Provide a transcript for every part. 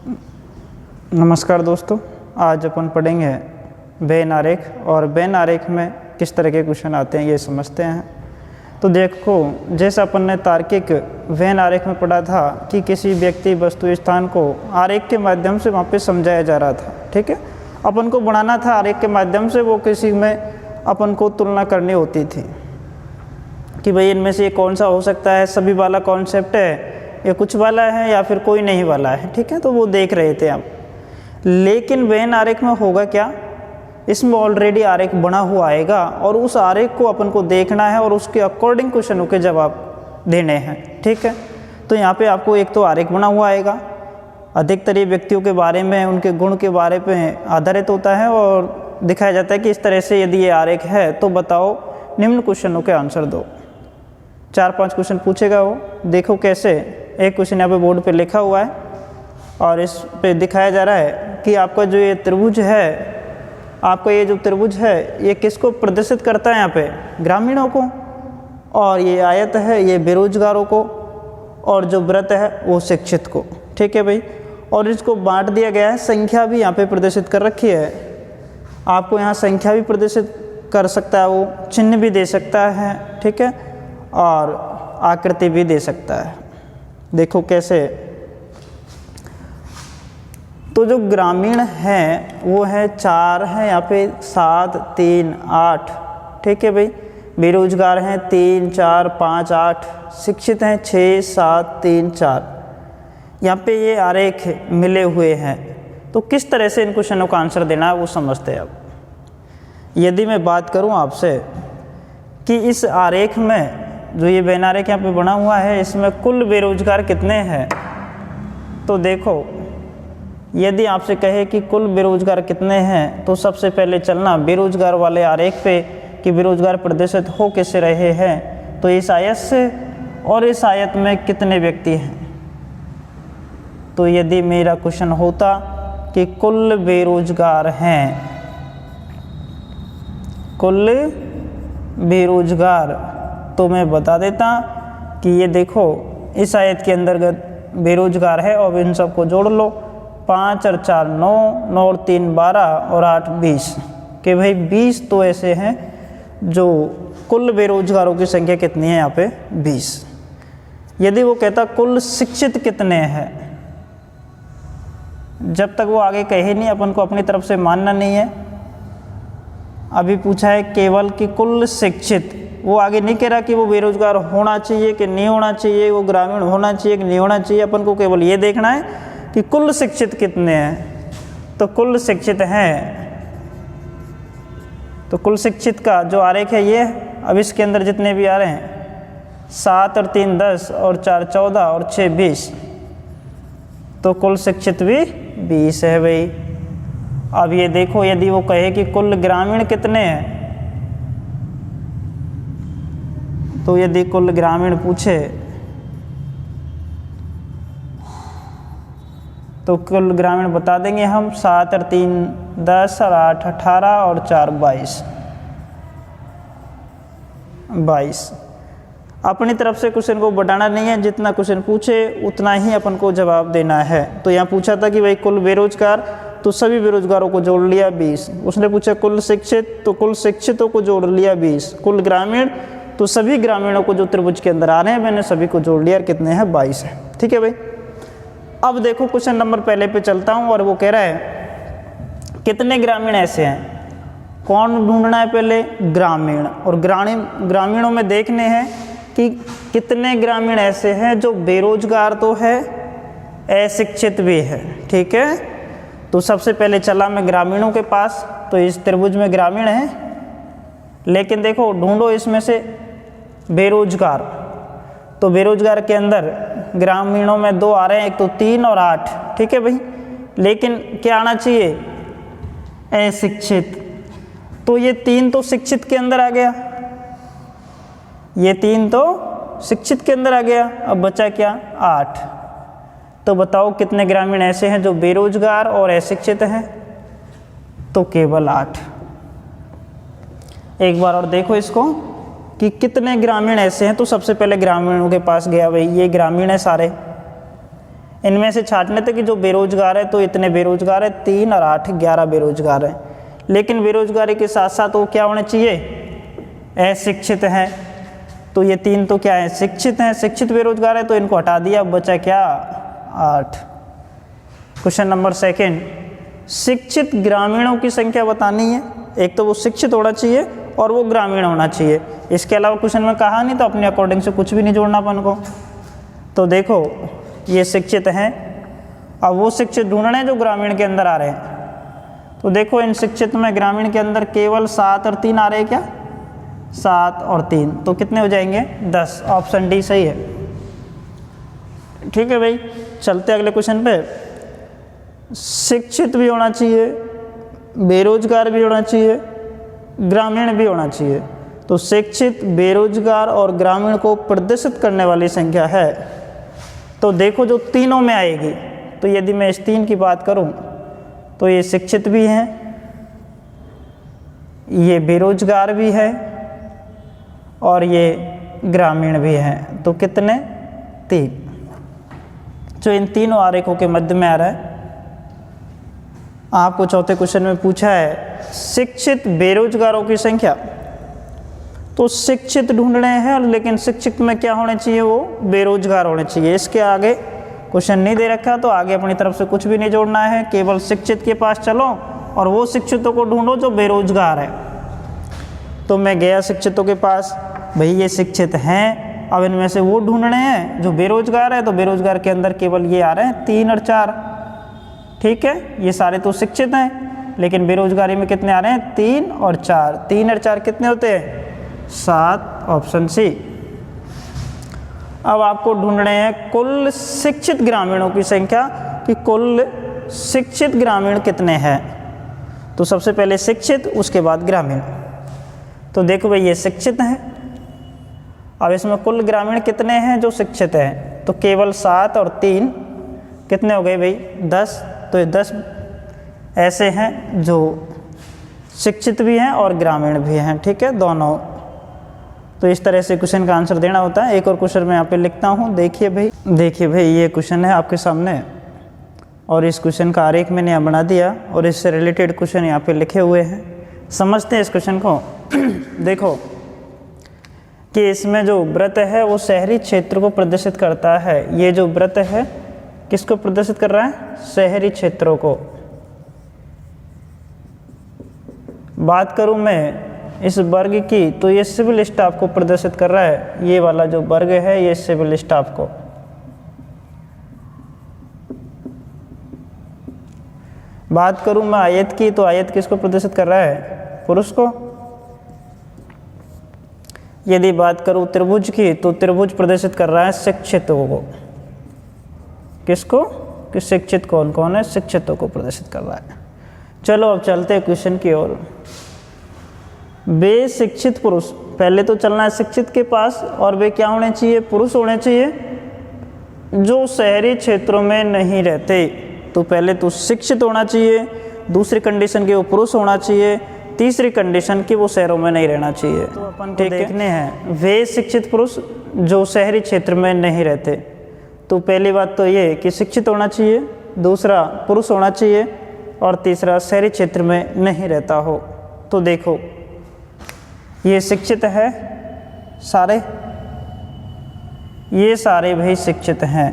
नमस्कार दोस्तों, आज अपन पढ़ेंगे वेन आरेख और वेन आरेख में किस तरह के क्वेश्चन आते हैं ये समझते हैं। तो देखो, जैसा अपन ने तार्किक वेन आरेख में पढ़ा था कि किसी व्यक्ति वस्तु स्थान को आरेख के माध्यम से वहाँ पे समझाया जा रहा था। ठीक है, अपन को बनाना था आरेख के माध्यम से, वो किसी में अपन को तुलना करनी होती थी कि भाई इनमें से ये कौन सा हो सकता है, सभी वाला कॉन्सेप्ट है या कुछ वाला है या फिर कोई नहीं वाला है। ठीक है, तो वो देख रहे थे आप। लेकिन वेन आरेख में होगा क्या, इसमें ऑलरेडी आरेख बना हुआ आएगा और उस आरेख को अपन को देखना है और उसके अकॉर्डिंग क्वेश्चनों के जवाब देने हैं। ठीक है, तो यहाँ पे आपको एक तो आरेख बना हुआ आएगा, अधिकतर ये व्यक्तियों के बारे में, उनके गुण के बारे में आधारित होता है और दिखाया जाता है कि इस तरह से यदि ये आरेख है तो बताओ निम्न क्वेश्चनों के आंसर दो। 4-5 क्वेश्चन पूछेगा वो, देखो कैसे। एक क्वेश्चन यहाँ पे बोर्ड पे लिखा हुआ है और इस पे दिखाया जा रहा है कि आपका जो ये त्रिभुज है, आपका ये जो त्रिभुज है ये किसको प्रदर्शित करता है, यहाँ पे ग्रामीणों को, और ये आयत है ये बेरोजगारों को, और जो वृत्त है वो शिक्षित को। ठीक है भाई, और इसको बांट दिया गया है, संख्या भी यहाँ पे प्रदर्शित कर रखी है। आपको यहाँ संख्या भी प्रदर्शित कर सकता है, वो चिन्ह भी दे सकता है। ठीक है, और आकृति भी दे सकता है। देखो कैसे। तो जो ग्रामीण है वो है 4 है यहाँ पे, 7, 3, 8। ठीक है भाई, बेरोजगार हैं 3, 4, 5, 8, शिक्षित हैं 6, 7, 3, 4। यहाँ पे ये आरेख मिले हुए हैं। तो किस तरह से इन क्वेश्चनों का आंसर देना है वो समझते हैं। अब यदि मैं बात करूँ आपसे कि इस आरेख में जो ये वेन आरेख यहाँ पे बना हुआ है, इसमें कुल बेरोजगार कितने हैं, तो देखो यदि आपसे कहे कि कुल बेरोजगार कितने हैं तो सबसे पहले चलना बेरोजगार वाले आरेख पे कि बेरोजगार प्रदर्शित हो कैसे रहे हैं, तो इस आयत से, और इस आयत में कितने व्यक्ति हैं। तो यदि मेरा क्वेश्चन होता कि कुल बेरोजगार हैं, कुल बेरोजगार, तो मैं बता देता कि ये देखो इस आयत के अंतर्गत बेरोजगार है और इन सबको जोड़ लो। 5 और 4 9, 9 और 3 12 और 8 20 के भाई 20 तो ऐसे हैं जो कुल बेरोजगारों की संख्या कितनी है यहाँ पे 20। यदि वो कहता कुल शिक्षित कितने हैं, जब तक वो आगे कहे नहीं अपन को अपनी तरफ से मानना नहीं है। अभी पूछा है केवल कि कुल शिक्षित, वो आगे नहीं कह रहा कि वो बेरोजगार होना चाहिए कि नहीं होना चाहिए, वो ग्रामीण होना चाहिए कि नहीं होना चाहिए। अपन को केवल ये देखना है कि कुल शिक्षित कितने हैं। तो कुल शिक्षित हैं, तो कुल शिक्षित का जो आरेख है ये, अब इसके अंदर जितने भी आ रहे हैं 7 और 3 10 और 4 14 और 6 20, तो कुल शिक्षित भी 20 है भाई। अब ये देखो, यदि वो कहे कि कुल ग्रामीण कितने हैं, तो यदि कुल ग्रामीण पूछे तो कुल ग्रामीण बता देंगे हम 7 और 3 10 और 8 18 और 4 22। अपनी तरफ से क्वेश्चन को बढ़ाना नहीं है, जितना क्वेश्चन पूछे उतना ही अपन को जवाब देना है। तो यहाँ पूछा था कि भाई कुल बेरोजगार, तो सभी बेरोजगारों को जोड़ लिया 20। उसने पूछा कुल शिक्षित, तो कुल शिक्षितों को जोड़ लिया 20। कुल ग्रामीण, तो सभी ग्रामीणों को जो त्रिभुज के अंदर आ रहे हैं मैंने सभी को जोड़ लिया, कितने हैं 22 है। ठीक है भाई, अब देखो क्वेश्चन नंबर पहले पे चलता हूँ और वो कह रहा है कितने ग्रामीण ऐसे हैं। कौन ढूंढना है पहले, ग्रामीण, और ग्रामीणों में देखने हैं कि कितने ग्रामीण ऐसे हैं जो बेरोजगार तो है, अशिक्षित भी है। ठीक है, तो सबसे पहले चला मैं ग्रामीणों के पास। तो इस त्रिभुज में ग्रामीण है, लेकिन देखो ढूंढो इसमें से बेरोजगार। तो बेरोजगार के अंदर ग्रामीणों में 2 आ रहे हैं, एक तो 3 और 8। ठीक है भाई, लेकिन क्या आना चाहिए, अशिक्षित। तो ये 3 तो शिक्षित के अंदर आ गया, ये 3 तो शिक्षित के अंदर आ गया। अब बचा क्या, 8। तो बताओ कितने ग्रामीण ऐसे हैं जो बेरोजगार और अशिक्षित हैं, तो केवल 8। एक बार और देखो इसको कि कितने ग्रामीण ऐसे हैं। तो सबसे पहले ग्रामीणों के पास गया, भाई ये ग्रामीण है सारे, इनमें से छांटने थे कि जो बेरोजगार है तो इतने बेरोजगार है, 3 और 8 11 बेरोजगार हैं। लेकिन बेरोजगारी के साथ साथ वो क्या होने चाहिए, अशिक्षित हैं। तो ये 3 तो क्या है, शिक्षित हैं, शिक्षित बेरोजगार है, तो इनको हटा दिया, बचा क्या 8। क्वेश्चन नंबर 2, शिक्षित ग्रामीणों की संख्या बतानी है। एक तो वो शिक्षित होना चाहिए और वो ग्रामीण होना चाहिए, इसके अलावा क्वेश्चन में कहा नहीं तो अपने अकॉर्डिंग से कुछ भी नहीं जोड़ना अपन को। तो देखो ये शिक्षित हैं, अब वो शिक्षित ढूंढने हैं जो ग्रामीण के अंदर आ रहे हैं। तो देखो इन शिक्षित में ग्रामीण के अंदर केवल 7 और 3 आ रहे हैं क्या, 7 और 3, तो कितने हो जाएंगे 10। ऑप्शन डी सही है। ठीक है भाई, चलते अगले क्वेश्चन पे। शिक्षित भी होना चाहिए, बेरोजगार भी होना चाहिए, ग्रामीण भी होना चाहिए। तो शिक्षित, बेरोजगार और ग्रामीण को प्रदर्शित करने वाली संख्या है। तो देखो जो तीनों में आएगी, तो यदि मैं इस 3 की बात करूं तो ये शिक्षित भी हैं, ये बेरोजगार भी है और ये ग्रामीण भी हैं। तो कितने 3, जो इन तीनों आरेखों के मध्य में आ रहा है। आपको चौथे क्वेश्चन में पूछा है शिक्षित बेरोजगारों की संख्या। तो शिक्षित ढूंढ रहे हैं, लेकिन शिक्षित में क्या होने चाहिए, वो बेरोजगार होने चाहिए। इसके आगे क्वेश्चन नहीं दे रखा, तो आगे अपनी तरफ से कुछ भी नहीं जोड़ना है, केवल शिक्षित के पास चलो और वो शिक्षितों को ढूंढो जो बेरोजगार है। तो मैं गया शिक्षितों के पास, भाई ये शिक्षित हैं, अब इनमें से वो ढूंढने हैं जो बेरोजगार है। तो बेरोजगार के अंदर केवल ये आ रहे हैं 3 और 4। ठीक है, ये सारे तो शिक्षित हैं, लेकिन बेरोजगारी में कितने आ रहे हैं 3 और 4। 3 और 4 कितने होते हैं 7, ऑप्शन सी। अब आपको ढूंढने हैं कुल शिक्षित ग्रामीणों की संख्या, कि कुल शिक्षित ग्रामीण कितने हैं। तो सबसे पहले शिक्षित, उसके बाद ग्रामीण। तो देखो भाई ये शिक्षित हैं, अब इसमें कुल ग्रामीण कितने हैं जो शिक्षित हैं, तो केवल 7 और 3 कितने हो गए भाई 10। तो ये 10 ऐसे हैं जो शिक्षित भी हैं और ग्रामीण भी हैं। ठीक है, दोनों। तो इस तरह से क्वेश्चन का आंसर देना होता है। एक और क्वेश्चन मैं यहाँ पे लिखता हूँ, देखिए भाई ये क्वेश्चन है आपके सामने, और इस क्वेश्चन का आरेख मैंने यहाँ बना दिया और इससे रिलेटेड क्वेश्चन यहाँ पे लिखे हुए हैं। समझते हैं इस क्वेश्चन को। देखो कि इसमें जो वृत्त है वो शहरी क्षेत्र को प्रदर्शित करता है। ये जो वृत्त है किसको प्रदर्शित कर रहा है, शहरी क्षेत्रों को। बात करूं मैं इस वर्ग की, तो ये सिविल स्टाफ को प्रदर्शित कर रहा है। ये वाला जो वर्ग है ये सिविल स्टाफ को। बात करूं मैं आयत की, तो आयत किसको प्रदर्शित कर रहा है, पुरुष को। यदि बात करूं त्रिभुज की, तो त्रिभुज प्रदर्शित कर रहा है शिक्षितों को। किसको, कि शिक्षित कौन कौन है, शिक्षितों को प्रदर्शित कर रहा है। चलो अब चलते हैं क्वेश्चन की ओर। वे शिक्षित पुरुष, पहले तो चलना है शिक्षित के पास, और वे क्या होने चाहिए, पुरुष होने चाहिए जो शहरी क्षेत्रों में नहीं रहते। तो पहले तो शिक्षित होना चाहिए, दूसरी कंडीशन की वो पुरुष होना चाहिए, तीसरी कंडीशन की वो शहरों में नहीं रहना चाहिए। तो अपन को देखने हैं वे शिक्षित पुरुष जो शहरी क्षेत्र में नहीं रहते। तो पहली बात तो ये कि शिक्षित होना चाहिए, दूसरा पुरुष होना चाहिए, और तीसरा शहरी क्षेत्र में नहीं रहता हो। तो देखो ये शिक्षित है सारे, ये सारे भाई शिक्षित हैं,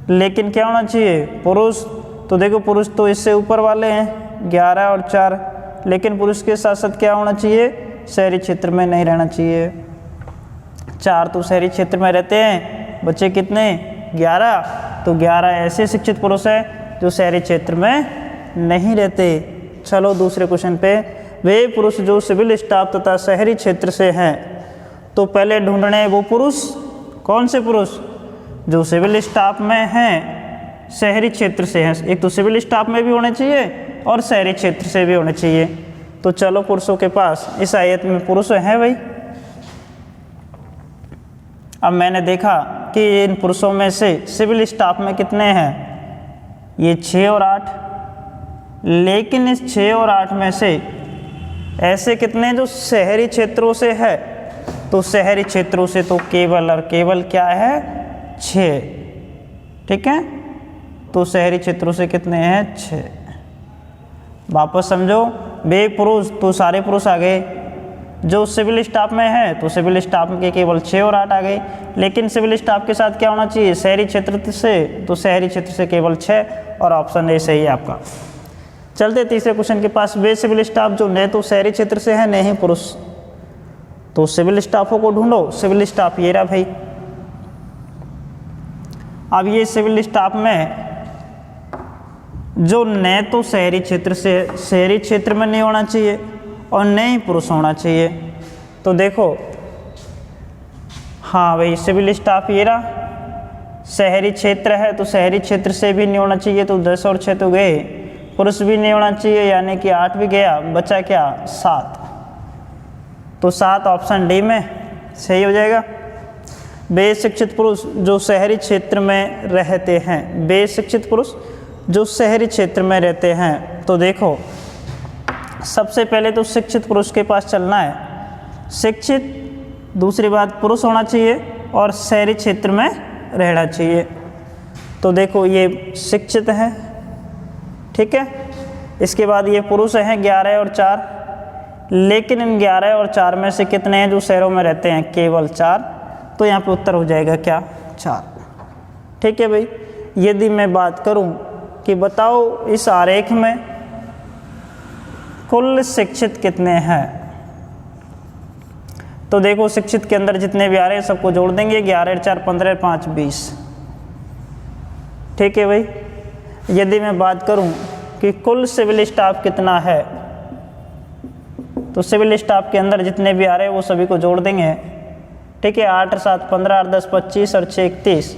लेकिन क्या होना चाहिए, पुरुष। तो देखो पुरुष तो इससे ऊपर वाले हैं 11 और 4, लेकिन पुरुष के साथ साथ क्या होना चाहिए, शहरी क्षेत्र में नहीं रहना चाहिए। 4 तो शहरी क्षेत्र में रहते हैं, बच्चे कितने 11। तो 11 ऐसे शिक्षित पुरुष हैं जो शहरी क्षेत्र में नहीं रहते। चलो दूसरे क्वेश्चन पे, वे पुरुष जो सिविल स्टाफ तथा शहरी क्षेत्र से हैं। तो पहले ढूंढने वो पुरुष, कौन से पुरुष, जो सिविल स्टाफ में हैं, शहरी क्षेत्र से हैं। एक तो सिविल स्टाफ में भी होने चाहिए और शहरी क्षेत्र से भी होने चाहिए। तो चलो पुरुषों के पास, इस आयत में पुरुष हैं भाई। अब मैंने देखा कि इन पुरुषों में से सिविल स्टाफ में कितने हैं, ये 6 और 8, लेकिन इस 6 और 8 में से ऐसे कितने जो शहरी क्षेत्रों से है। तो शहरी क्षेत्रों से तो केवल और केवल क्या है 6। ठीक है। तो शहरी क्षेत्रों से कितने हैं 6। वापस समझो, वे पुरुष तो सारे पुरुष आ गए, जो सिविल स्टाफ में है तो सिविल स्टाफ के केवल 6 और 8 आ गए, लेकिन सिविल स्टाफ के साथ क्या होना चाहिए शहरी क्षेत्र से, तो शहरी क्षेत्र से केवल 6 और ऑप्शन ए सही है आपका। चलते तीसरे क्वेश्चन के पास। वे सिविल स्टाफ जो न तो शहरी क्षेत्र से है न ही पुरुष, तो सिविल स्टाफों को ढूंढो। सिविल स्टाफ ये रहा भाई। अब ये सिविल स्टाफ में जो न तो शहरी क्षेत्र से, शहरी क्षेत्र में नहीं होना चाहिए और न ही पुरुष होना चाहिए। तो देखो, हाँ भाई सिविल स्टाफ ये रहा, शहरी क्षेत्र है तो शहरी क्षेत्र से भी नहीं होना चाहिए, तो 10 और 6 तो गए, पुरुष भी नहीं होना चाहिए यानी कि 8 भी गया, बचा क्या 7। तो 7 ऑप्शन डी में सही हो जाएगा। बेशिक्षित पुरुष जो शहरी क्षेत्र में रहते हैं, बेशिक्षित पुरुष जो शहरी क्षेत्र में रहते हैं। तो देखो, सबसे पहले तो शिक्षित पुरुष के पास चलना है, शिक्षित, दूसरी बात पुरुष होना चाहिए और शहरी क्षेत्र में रहना चाहिए। तो देखो ये शिक्षित है, ठीक है। इसके बाद ये पुरुष हैं 11 और 4, लेकिन इन 11 और 4 में से कितने हैं जो शहरों में रहते हैं, केवल 4। तो यहाँ पे उत्तर हो जाएगा क्या 4, ठीक है भाई। यदि मैं बात करूँ कि बताओ इस आरेख में कुल शिक्षित कितने हैं, तो देखो शिक्षित के अंदर जितने भी आ रहे हैं सबको जोड़ देंगे, 11 4 15 5 20, ठीक है भाई। यदि मैं बात करूं कि कुल सिविल स्टाफ कितना है, तो सिविल स्टाफ के अंदर जितने भी आ रहे हैं वो सभी को जोड़ देंगे, ठीक है। 8 7 15 8 10 25 और 6 31।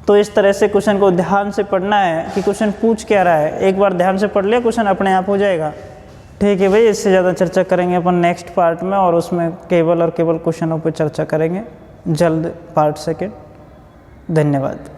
तो इस तरह से क्वेश्चन को ध्यान से पढ़ना है कि क्वेश्चन पूछ क्या रहा है। एक बार ध्यान से पढ़ लिया क्वेश्चन अपने आप हो जाएगा, ठीक है भाई। इससे ज़्यादा चर्चा करेंगे अपन नेक्स्ट पार्ट में, और उसमें केवल और केवल क्वेश्चनों पर चर्चा करेंगे जल्द, पार्ट 2। धन्यवाद।